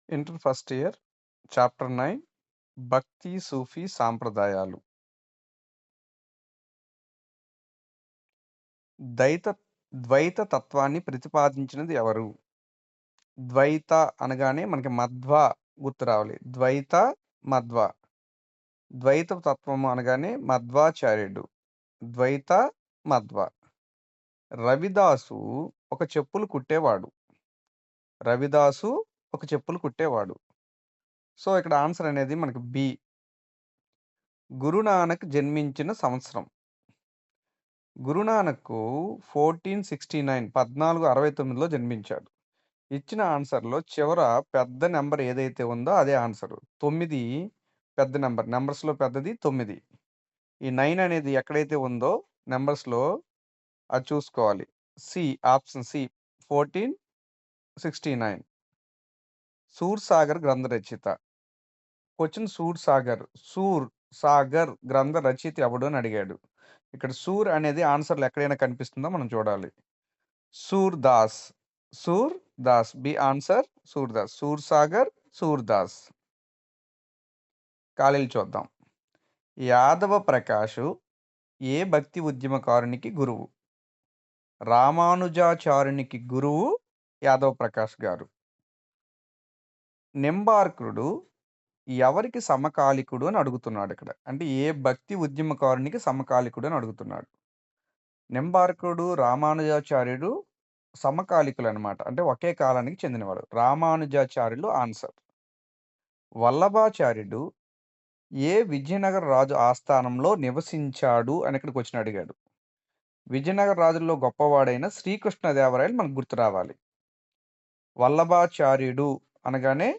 Inter first year chapter 9 భక్తి సూఫీ సాంప్రదాయాలు. దైత ద్వైత తత్వాన్ని ప్రతిపాదించినది ఎవరు? ద్వైత అనగానే మనకి మధ్వ గుర్తు రావాలి. ద్వైత, మధ్వ. ద్వైత తత్వము అనగానే మధ్వాచార్యుడు. ద్వైత, మధ్వ. రవిదాసు ఒక చెప్పులు కుట్టేవాడు. రవిదాసు ఒక చెప్పులు కుట్టేవాడు. సో, ఇక్కడ ఆన్సర్ అనేది మనకి బి. గురునానక్ జన్మించిన సంవత్సరం. గురునానక్ 1469 జన్మించాడు. ఇచ్చిన ఆన్సర్‌లో చివర పెద్ద నంబర్ ఏదైతే ఉందో అదే ఆన్సరు. 9 పెద్ద నంబర్. నంబర్స్‌లో పెద్దది 9. ఈ 9 అనేది ఎక్కడైతే ఉందో నంబర్స్‌లో అది చూసుకోవాలి. C option C 1469. 'సూర్సాగర్' గ్రంథ రచయిత. క్వెషన్ సూర్ సాగర్ గ్రంథ రచయిత ఎవడు అని అడిగాడు. ఇక్కడ సూర్ అనేది ఆన్సర్‌లో ఎక్కడైనా కనిపిస్తుందో మనం చూడాలి. సూర్‌దాస్. సూర్‌దాస్. B answer Surdas. సూర్‌సాగర్, సూర్‌దాస్. ఖాళీలు చూద్దాం. యాదవ ప్రకాషు ఏ భక్తి ఉద్యమకారునికి గురువు? రామానుజాచార్యునికి గురువు యాదవ ప్రకాష్ గారు. నింబార్కుడు ఎవరికి సమకాలికుడు అని అడుగుతున్నాడిక్కడ. అంటే ఏ భక్తి ఉద్యమకారునికి సమకాలికుడు అని అడుగుతున్నాడు. నింబార్కుడు, రామానుజాచార్యుడు సమకాలికులనమాట. అంటే ఒకే కాలానికి చెందినవాడు. రామానుజాచార్యులు ఆన్సర్. వల్లభాచార్యుడు ఏ విజయనగర రాజు ఆస్థానంలో నివసించాడు అని ఇక్కడ క్వెషన్ అడిగాడు. విజయనగర రాజుల్లో గొప్పవాడైన శ్రీకృష్ణదేవరాయలు మనకు గుర్తు రావాలి. వల్లభాచార్యుడు అనగానే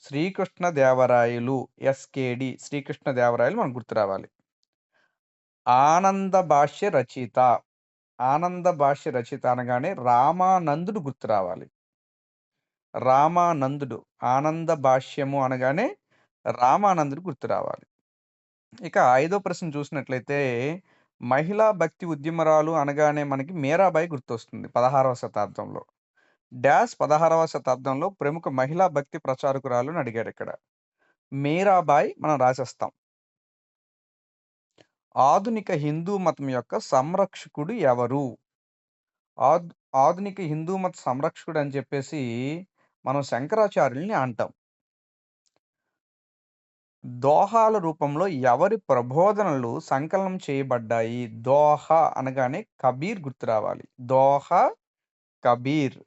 శ్రీకృష్ణదేవరాయలు ఎస్‌కేడి శ్రీకృష్ణదేవరాయలు మనకు గుర్తు రావాలి. ఆనంద భాష్య రచయిత. ఆనంద భాష్య రచయిత అనగానే రామానందుడు గుర్తు రావాలి. రామానందుడు. ఆనంద భాష్యము అనగానే రామానందుడు గుర్తు రావాలి. ఇక ఐదో ప్రశ్న చూసినట్లయితే మహిళా భక్తి ఉద్యమరాలు అనగానే మనకి మీరాబాయి గుర్తొస్తుంది 16వ శతాబ్దంలో. 16వ శతాబ్దంలో ప్రముఖ మహిళా భక్తి ప్రచారకురాలు అని అడిగాడిక్కడ. మీరాబాయి మనం రాసేస్తాం. ఆధునిక హిందూ మతం యొక్క సంరక్షకుడు ఎవరు? ఆధ్ ఆధునిక హిందూ మత సంరక్షకుడు అని చెప్పేసి మనం శంకరాచార్యుల్ని అంటాం. దోహాల రూపంలో ఎవరి ప్రబోధనలు సంకలనం చేయబడ్డాయి? దోహ అనగానే కబీర్ గుర్తు రావాలి. దోహ, కబీర్.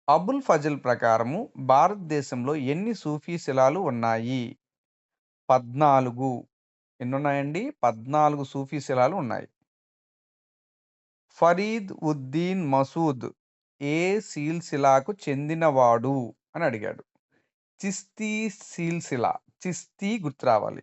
అబుల్ ఫజల్ ప్రకారము భారతదేశంలో ఎన్ని సూఫీ శిలాలు ఉన్నాయి? 14. ఎన్నున్నాయండి? 14 సూఫీ శిలాలు ఉన్నాయి. ఫరీద్ ఉద్దీన్ మసూద్ ఏ సిల్సిలాకు చెందినవాడు అని అడిగాడు. చిస్తీ సిల్సిలా. చిస్తీ గుర్తు రావాలి.